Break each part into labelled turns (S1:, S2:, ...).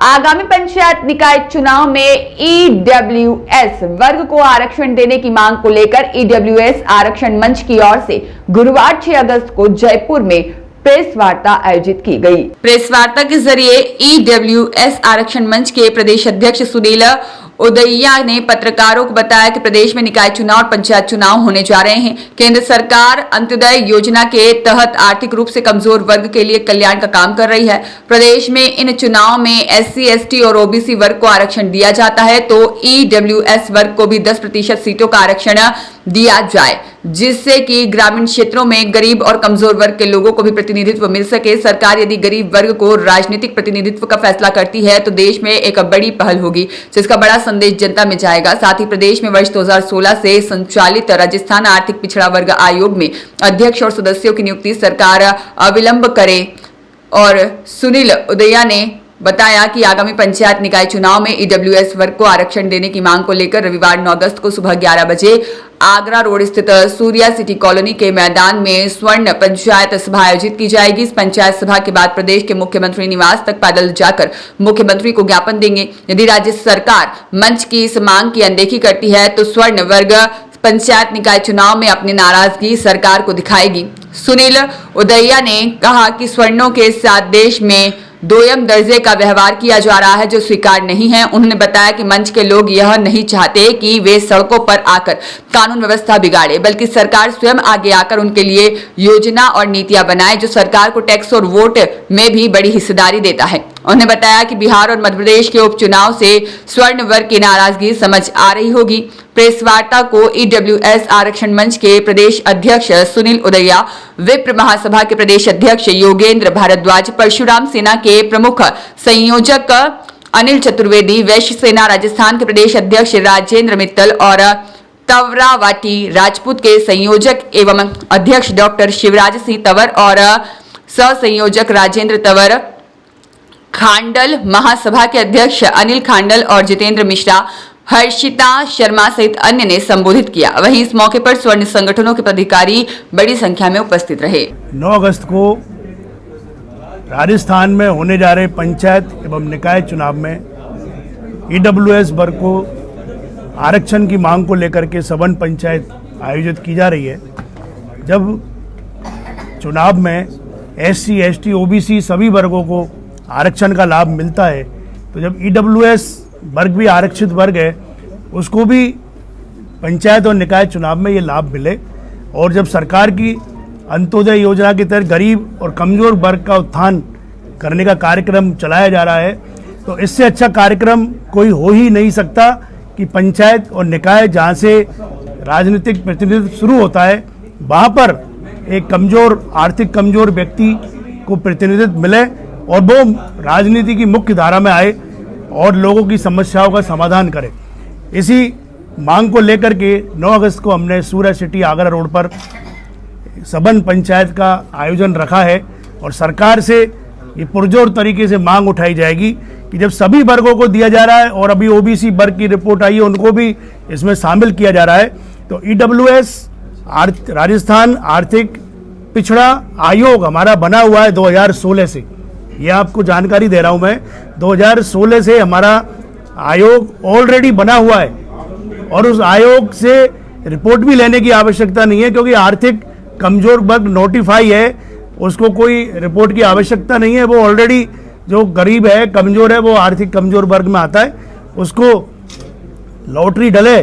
S1: आगामी पंचायत निकाय चुनाव में ईडब्ल्यूएस वर्ग को आरक्षण देने की मांग को लेकर ईडब्ल्यूएस आरक्षण मंच की ओर से गुरुवार 6 अगस्त को जयपुर में प्रेस वार्ता आयोजित की गई। प्रेस वार्ता के जरिए ईडब्ल्यूएस आरक्षण मंच के प्रदेश अध्यक्ष सुनील उदैया ने पत्रकारों को बताया कि प्रदेश में निकाय चुनाव और पंचायत चुनाव होने जा रहे हैं। केंद्र सरकार अंत्योदय योजना के तहत आर्थिक रूप से कमजोर वर्ग के लिए कल्याण का काम कर रही है। प्रदेश में इन चुनाव में एससी, एसटी और ओबीसी वर्ग को आरक्षण दिया जाता है, तो ईडब्ल्यूएस वर्ग को भी 10% सीटों का आरक्षण दिया जाए, जिससे कि ग्रामीण क्षेत्रों में गरीब और कमजोर वर्ग के लोगों को भी प्रतिनिधित्व मिल सके। सरकार यदि गरीब वर्ग को राजनीतिक प्रतिनिधित्व का फैसला करती है तो देश में एक बड़ी पहल होगी, जिसका बड़ा संदेश जनता में जाएगा। साथ ही प्रदेश में वर्ष 2016 से संचालित राजस्थान आर्थिक पिछड़ा वर्ग आयोग में अध्यक्ष और सदस्यों की नियुक्ति सरकार अविलंब करे। और सुनील उदैया ने बताया कि आगामी पंचायत निकाय चुनाव में ईडब्ल्यूएस वर्ग को आरक्षण देने की मांग को लेकर रविवार 9 अगस्त को सुबह 11 बजे आगरा रोड स्थित सूर्या सिटी कॉलोनी के मैदान में स्वर्ण पंचायत सभा आयोजित की जाएगी। इस पंचायत सभा के बाद प्रदेश के मुख्यमंत्री निवास तक पैदल जाकर मुख्यमंत्री को ज्ञापन देंगे। यदि राज्य सरकार मंच की इस मांग की अनदेखी करती है तो स्वर्ण वर्ग पंचायत निकाय चुनाव में अपनी नाराजगी सरकार को दिखाएगी। सुनील उदैया ने कहा कि स्वर्णों के साथ देश में दोयम दर्जे का व्यवहार किया जा रहा है, जो स्वीकार नहीं है। उन्होंने बताया कि मंच के लोग यह नहीं चाहते कि वे सड़कों पर आकर कानून व्यवस्था बिगाड़े, बल्कि सरकार स्वयं आगे आकर उनके लिए योजना और नीतियां बनाए, जो सरकार को टैक्स और वोट में भी बड़ी हिस्सेदारी देता है। उन्होंने बताया कि बिहार और मध्य प्रदेश के उपचुनाव से स्वर्ण वर्ग की नाराजगी समझ आ रही होगी। प्रेस वार्ता को ईडब्ल्यूएस आरक्षण मंच के प्रदेश अध्यक्ष सुनील उदैया, विप्र महासभा के प्रदेश अध्यक्ष योगेंद्र भारद्वाज, परशुराम सेना के प्रमुख संयोजक अनिल चतुर्वेदी, वैश्य सेना राजस्थान के प्रदेश अध्यक्ष राजेंद्र मित्तल और तवरावाटी राजपूत के संयोजक एवं अध्यक्ष डॉक्टर शिवराज सिंह तंवर और सह संयोजक राजेंद्र तंवर, खांडल महासभा के अध्यक्ष अनिल खांडल और जितेंद्र मिश्रा, हर्षिता शर्मा सहित अन्य ने संबोधित किया। वहीं इस मौके पर स्वर्ण संगठनों के पदाधिकारी बड़ी संख्या में उपस्थित रहे।
S2: 9 अगस्त को राजस्थान में होने जा रहे पंचायत एवं निकाय चुनाव में ईडब्ल्यूएस वर्ग को आरक्षण की मांग को लेकर के सघन पंचायत आयोजित की जा रही है। जब चुनाव में एससी, एसटी, ओबीसी सभी वर्गों को आरक्षण का लाभ मिलता है, तो जब ईडब्ल्यूएस वर्ग भी आरक्षित वर्ग है, उसको भी पंचायत और निकाय चुनाव में ये लाभ मिले। और जब सरकार की अंत्योदय योजना के तहत गरीब और कमजोर वर्ग का उत्थान करने का कार्यक्रम चलाया जा रहा है, तो इससे अच्छा कार्यक्रम कोई हो ही नहीं सकता कि पंचायत और निकाय, जहाँ से राजनीतिक प्रतिनिधित्व शुरू होता है, वहाँ पर एक कमजोर, आर्थिक कमजोर व्यक्ति को प्रतिनिधित्व मिले और वो राजनीति की मुख्य धारा में आए और लोगों की समस्याओं का समाधान करे। इसी मांग को लेकर के 9 अगस्त को हमने सूर्या सिटी आगरा रोड पर सघन पंचायत का आयोजन रखा है और सरकार से ये पुरजोर तरीके से मांग उठाई जाएगी कि जब सभी वर्गों को दिया जा रहा है और अभी ओबीसी वर्ग की रिपोर्ट आई है, उनको भी इसमें शामिल किया जा रहा है, तो ईडब्ल्यूएस राजस्थान आर्थिक पिछड़ा आयोग हमारा बना हुआ है 2016 से। ये आपको जानकारी दे रहा हूं मैं, 2016 से हमारा आयोग ऑलरेडी बना हुआ है और उस आयोग से रिपोर्ट भी लेने की आवश्यकता नहीं है, क्योंकि आर्थिक कमजोर वर्ग नोटिफाई है, उसको कोई रिपोर्ट की आवश्यकता नहीं है। वो ऑलरेडी जो गरीब है, कमजोर है, वो आर्थिक कमजोर वर्ग में आता है, उसको लॉटरी डले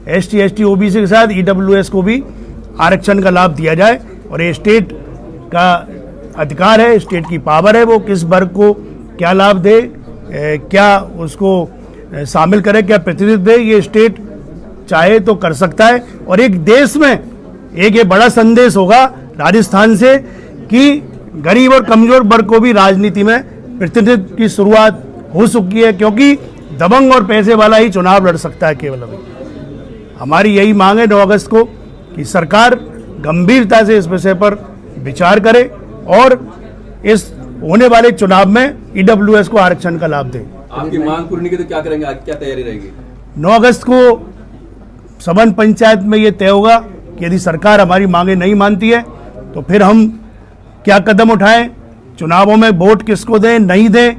S2: एसटी, एसटी, ओबीसी के साथ ईडब्ल्यूएस को भी आरक्षण का लाभ दिया जाए। और ये स्टेट का अधिकार है, स्टेट की पावर है, वो किस वर्ग को क्या लाभ दे, क्या उसको शामिल करे, क्या प्रतिनिधित्व दे, ये स्टेट चाहे तो कर सकता है। और एक देश में एक ये बड़ा संदेश होगा राजस्थान से कि गरीब और कमजोर वर्ग को भी राजनीति में प्रतिनिधित्व की शुरुआत हो चुकी है, क्योंकि दबंग और पैसे वाला ही चुनाव लड़ सकता है केवल। अभी हमारी यही मांग है 9 अगस्त को कि सरकार गंभीरता से इस विषय पर विचार करे और इस होने वाले चुनाव में ईडब्ल्यूएस को आरक्षण का लाभ दे।
S3: आपकी मांग पूरी की तो क्या करेंगे, क्या तैयारी रहेगी?
S2: 9 अगस्त को सघन पंचायत में ये तय होगा कि यदि सरकार हमारी मांगे नहीं मानती है तो फिर हम क्या कदम उठाएं, चुनावों में वोट किसको दें, नहीं दें,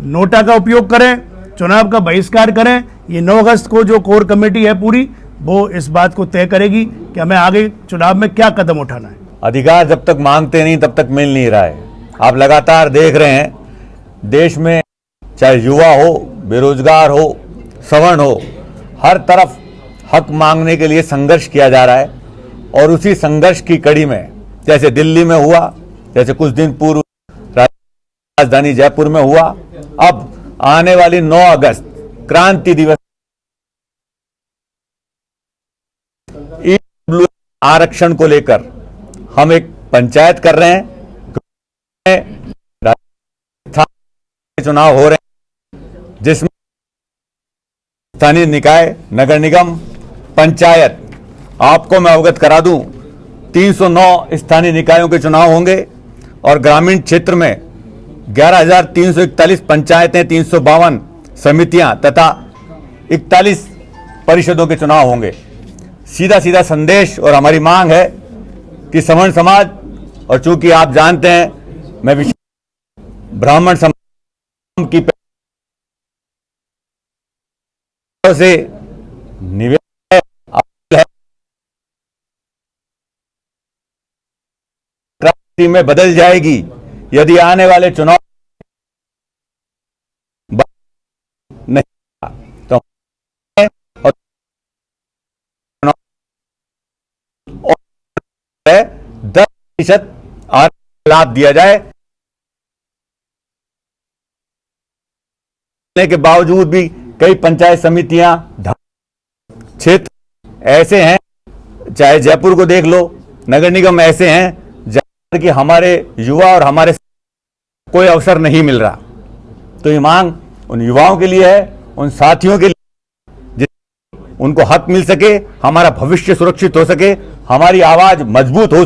S2: नोटा का उपयोग करें, चुनाव का बहिष्कार करें। ये 9 अगस्त को जो कोर कमेटी है पूरी, वो इस बात को तय करेगी कि हमें आगे चुनाव में क्या कदम उठाना है।
S4: अधिकार जब तक मांगते नहीं तब तक मिल नहीं रहा है। आप लगातार देख रहे हैं देश में, चाहे युवा हो, बेरोजगार हो, सवर्ण हो, हर तरफ हक मांगने के लिए संघर्ष किया जा रहा है। और उसी संघर्ष की कड़ी में जैसे दिल्ली में हुआ, जैसे कुछ दिन पूर्व राजधानी जयपुर में हुआ, अब आने वाली 9 अगस्त क्रांति दिवस आरक्षण को लेकर हम एक पंचायत कर रहे हैं। चुनाव हो रहे हैं जिसमें स्थानीय निकाय, नगर निगम, पंचायत, आपको मैं अवगत करा दूं 309 स्थानीय निकायों के चुनाव होंगे और ग्रामीण क्षेत्र में 11,341 पंचायतें, 352 समितियां तथा 41 परिषदों के चुनाव होंगे। सीधा सीधा संदेश और हमारी मांग है कि सवर्ण समाज, और चूंकि आप जानते हैं मैं ब्राह्मण समाज की से निवेदन है, क्रांति में बदल जाएगी यदि आने वाले चुनाव नहीं तो 10% लाभ दिया जाए के बावजूद भी कई पंचायत समितियां, क्षेत्र ऐसे हैं, चाहे जयपुर को देख लो, नगर निगम ऐसे हैं जहां कि हमारे युवा और हमारे कोई अवसर नहीं मिल रहा। तो ये मांग उन युवाओं के लिए है, उन साथियों के लिए, जिससे उनको हक मिल सके, हमारा भविष्य सुरक्षित हो सके, हमारी आवाज मजबूत हो।